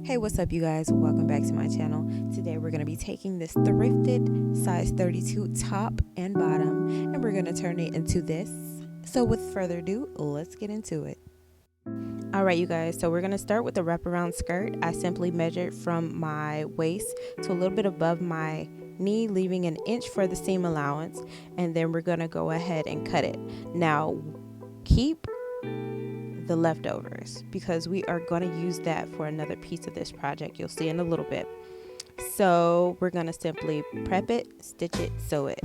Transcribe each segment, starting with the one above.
Hey, what's up, you guys? Welcome back to my channel. Today we're going to be taking this thrifted size 32 top and bottom and we're going to turn it into this. So with further ado, let's get into it. Alright, you guys, so we're going to start with the wraparound skirt. I simply measured from my waist to a little bit above my knee, leaving an inch for the seam allowance, and then we're going to go ahead and cut it. Now keep the leftovers because we are going to use that for another piece of this project. You'll see in a little bit. So we're going to simply prep it, stitch it, sew it.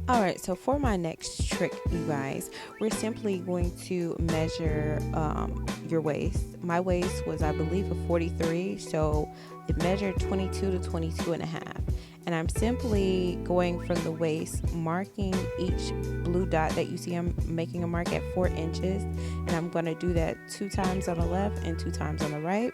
Alright, so for my next trick, you guys, we're simply going to measure your waist. My waist was, I believe, a 43, so it measured 22 to 22 and a half. And I'm simply going from the waist, marking each blue dot that you see. I'm making a mark at 4 inches, and I'm going to do that 2 times on the left and 2 times on the right.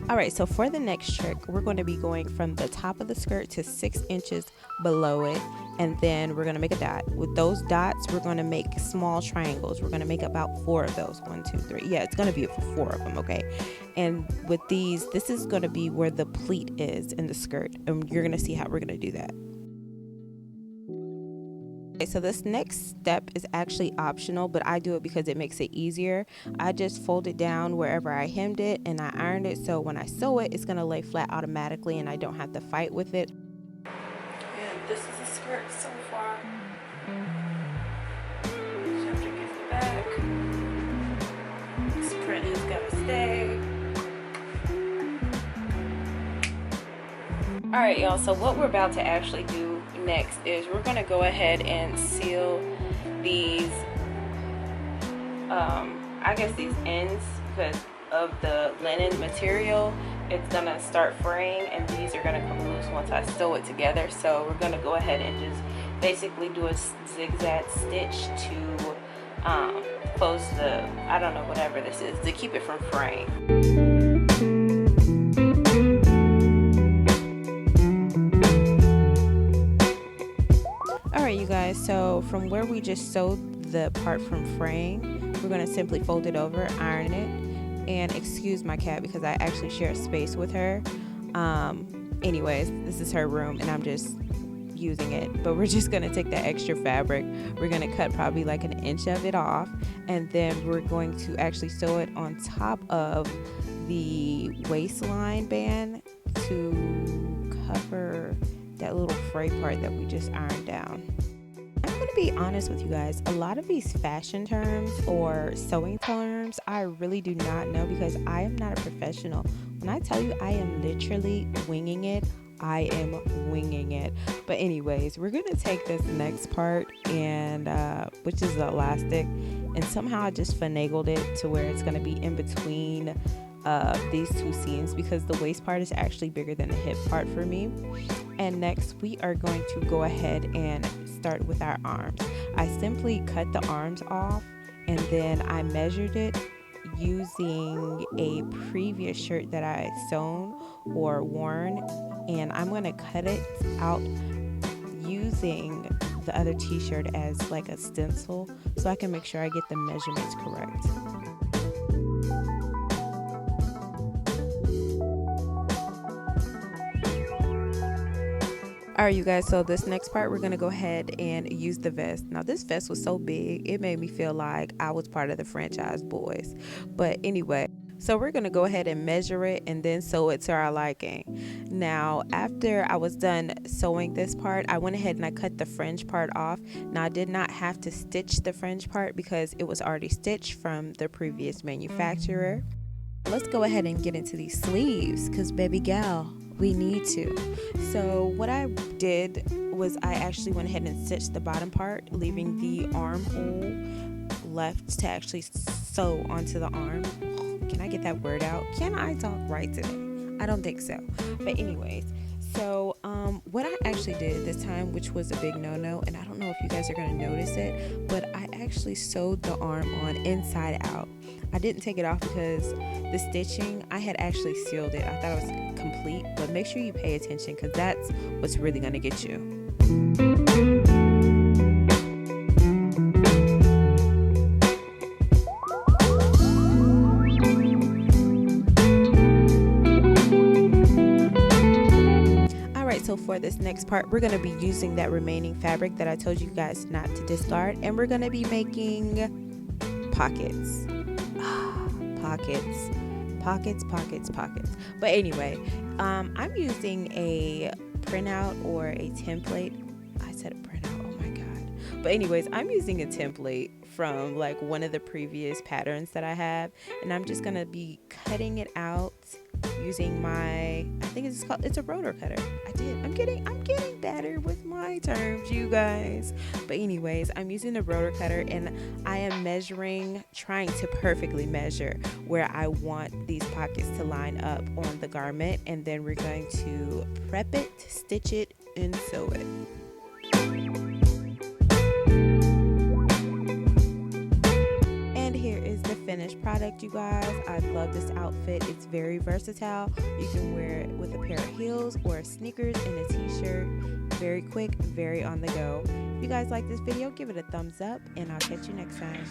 Alright, so for the next trick, we're going to be going from the top of the skirt to 6 inches below it, and then we're going to make a dot. With those dots, we're going to make small triangles. We're going to make about 4 of those. 1, 2, 3. Yeah, it's going to be 4 of them, okay? And with these, this is going to be where the pleat is in the skirt, and you're going to see how we're going to do that. Okay, so this next step is actually optional, but I do it because it makes it easier. I just fold it down wherever I hemmed it and I ironed it, so when I sew it, it's going to lay flat automatically and I don't have to fight with it. And this is the skirt so far. Chapter gets the back. This print is going to stay. Alright, y'all, so what we're about to actually do next is we're going to go ahead and seal these I guess these ends, because of the linen material. It's going to start fraying and these are going to come loose once I sew it together. So we're going to go ahead and just basically do a zigzag stitch to close the, I don't know, whatever this is, to keep it from fraying. Alright, you guys, so from where we just sewed the part from fraying, we're going to simply fold it over, iron it, and excuse my cat because I actually share a space with her. Anyways, this is her room and I'm just using it, but we're just going to take that extra fabric. We're going to cut probably like an inch of it off, and then we're going to actually sew it on top of the waistline band to cover that little fray part that we just ironed down. I'm going to be honest with you guys, a lot of these fashion terms or sewing terms I really do not know because I am not a professional. When I tell you I am literally winging it, I am winging it. But anyways, we're going to take this next part, and which is the elastic, and somehow I just finagled it to where it's going to be in between these 2 seams because the waist part is actually bigger than the hip part for me. And next we are going to go ahead and start with our arms. I simply cut the arms off and then I measured it using a previous shirt that I sewn or worn, and I'm going to cut it out using the other t-shirt as like a stencil so I can make sure I get the measurements correct. Alright, you guys, so this next part we're going to go ahead and use the vest. Now this vest was so big, it made me feel like I was part of the franchise boys. But anyway, so we're going to go ahead and measure it and then sew it to our liking. Now after I was done sewing this part, I went ahead and I cut the fringe part off. Now I did not have to stitch the fringe part because it was already stitched from the previous manufacturer. Let's go ahead and get into these sleeves because baby gal, we need to. So what I did was I actually went ahead and stitched the bottom part, leaving the armhole left to actually sew onto the arm. Can I get that word out? Can I talk right today? I don't think so. But anyways, so What I actually did this time, which was a big no-no, and I don't know if you guys are going to notice it, but I actually sewed the arm on inside out. I didn't take it off because the stitching, I had actually sealed it. I thought it was complete, but make sure you pay attention because that's what's really going to get you. So for this next part, we're going to be using that remaining fabric that I told you guys not to discard, and we're going to be making pockets. Pockets. But anyway, I'm using a printout or a template. I said a printout, oh my god. But anyways, I'm using a template from like one of the previous patterns that I have, and I'm just going to be cutting it out using my, I think it's a rotor cutter. I'm getting better with my terms, you guys. But anyways, I'm using the rotor cutter, and I am trying to perfectly measure where I want these pockets to line up on the garment, and then we're going to prep it, stitch it, and sew it. Finished product, you guys. I love this outfit. It's very versatile. You can wear it with a pair of heels or sneakers and a t-shirt. Very quick, very on the go. If you guys like this video, give it a thumbs up, and I'll catch you next time.